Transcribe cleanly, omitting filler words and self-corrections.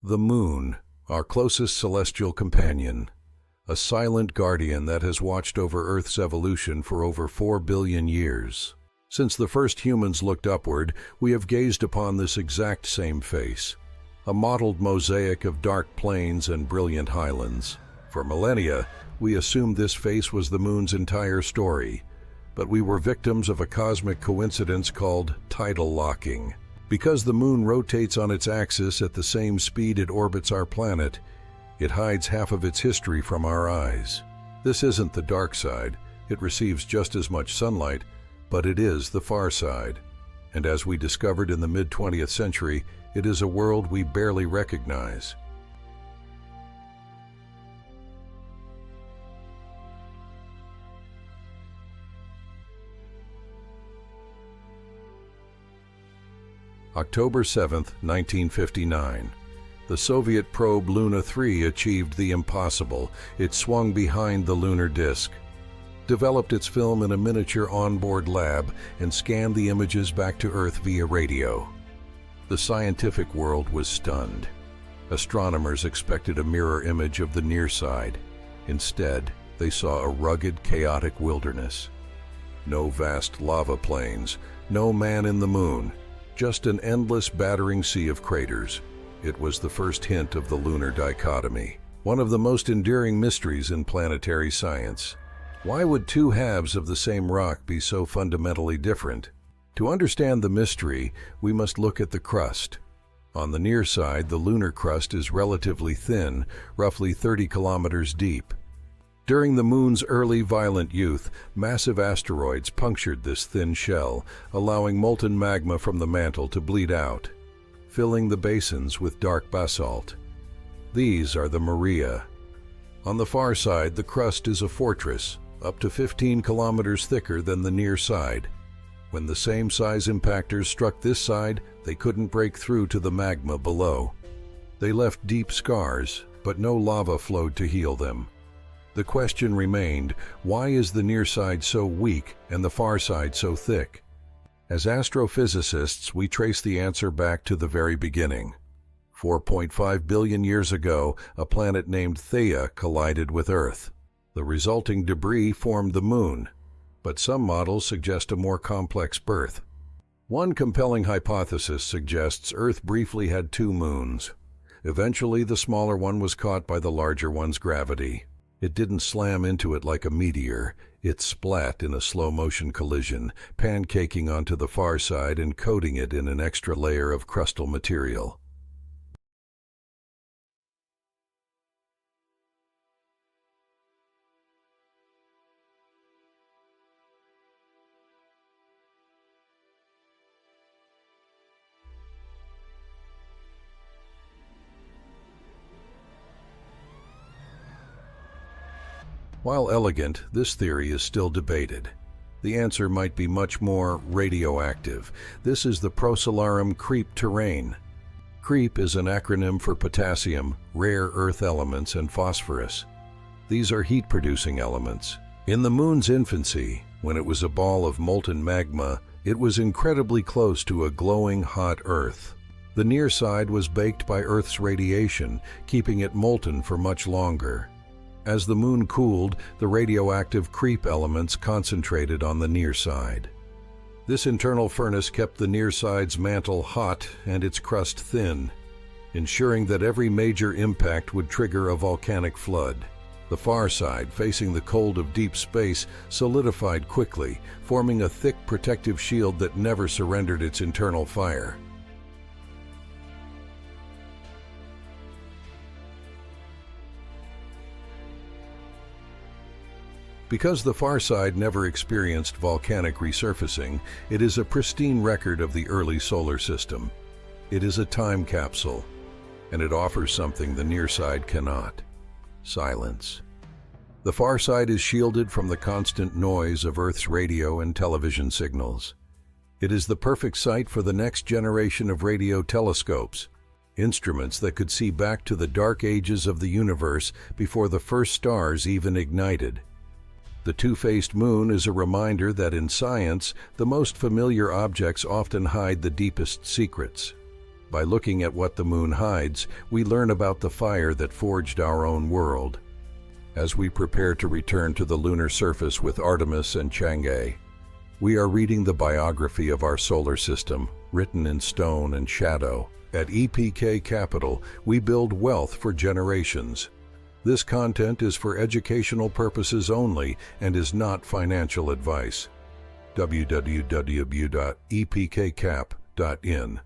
The Moon, our closest celestial companion, a silent guardian that has watched over Earth's evolution for over 4 billion years. Since the first humans looked upward, we have gazed upon this exact same face, a mottled mosaic of dark plains and brilliant highlands. For millennia, we assumed this face was the Moon's entire story, but we were victims of a cosmic coincidence called tidal locking. Because the Moon rotates on its axis at the same speed it orbits our planet, it hides half of its history from our eyes. This isn't the dark side. It receives just as much sunlight, but it is the far side. And as we discovered in the mid-20th century, it is a world we barely recognize. October 7, 1959. The Soviet probe Luna 3 achieved the impossible. It swung behind the lunar disk, developed its film in a miniature onboard lab, and scanned the images back to Earth via radio. The scientific world was stunned. Astronomers expected a mirror image of the near side. Instead, they saw a rugged, chaotic wilderness. No vast lava plains, no man in the moon, just an endless battering sea of craters. It was the first hint of the Lunar Dichotomy, one of the most enduring mysteries in planetary science. Why would two halves of the same rock be so fundamentally different? To understand the mystery, we must look at the crust. On the near side, the lunar crust is relatively thin, roughly 30 kilometers deep. During the Moon's early violent youth, massive asteroids punctured this thin shell, allowing molten magma from the mantle to bleed out, filling the basins with dark basalt. These are the Maria. On the far side, the crust is a fortress, up to 15 kilometers thicker than the near side. When the same size impactors struck this side, they couldn't break through to the magma below. They left deep scars, but no lava flowed to heal them. The question remained, why is the near side so weak and the far side so thick? As astrophysicists, we trace the answer back to the very beginning. 4.5 billion years ago, a planet named Theia collided with Earth. The resulting debris formed the Moon, but some models suggest a more complex birth. One compelling hypothesis suggests Earth briefly had two moons. Eventually, the smaller one was caught by the larger one's gravity. It didn't slam into it like a meteor. It splat in a slow-motion collision, pancaking onto the far side and coating it in an extra layer of crustal material. While elegant, this theory is still debated. The answer might be much more radioactive. This is the prosolarum KREEP terrain. KREEP is an acronym for potassium, rare earth elements, and phosphorus. These are heat-producing elements. In the Moon's infancy, when it was a ball of molten magma, it was incredibly close to a glowing hot Earth. The near side was baked by Earth's radiation, keeping it molten for much longer. As the Moon cooled, the radioactive KREEP elements concentrated on the near side. This internal furnace kept the near side's mantle hot and its crust thin, ensuring that every major impact would trigger a volcanic flood. The far side, facing the cold of deep space, solidified quickly, forming a thick protective shield that never surrendered its internal fire. Because the far side never experienced volcanic resurfacing, it is a pristine record of the early solar system. It is a time capsule, and it offers something the near side cannot: silence. The far side is shielded from the constant noise of Earth's radio and television signals. It is the perfect site for the next generation of radio telescopes, instruments that could see back to the dark ages of the universe before the first stars even ignited. The two-faced moon is a reminder that in science, the most familiar objects often hide the deepest secrets. By looking at what the moon hides, we learn about the fire that forged our own world. As we prepare to return to the lunar surface with Artemis and Chang'e, we are reading the biography of our solar system, written in stone and shadow. At EPK Capital, we build wealth for generations. This content is for educational purposes only and is not financial advice. www.epkcap.in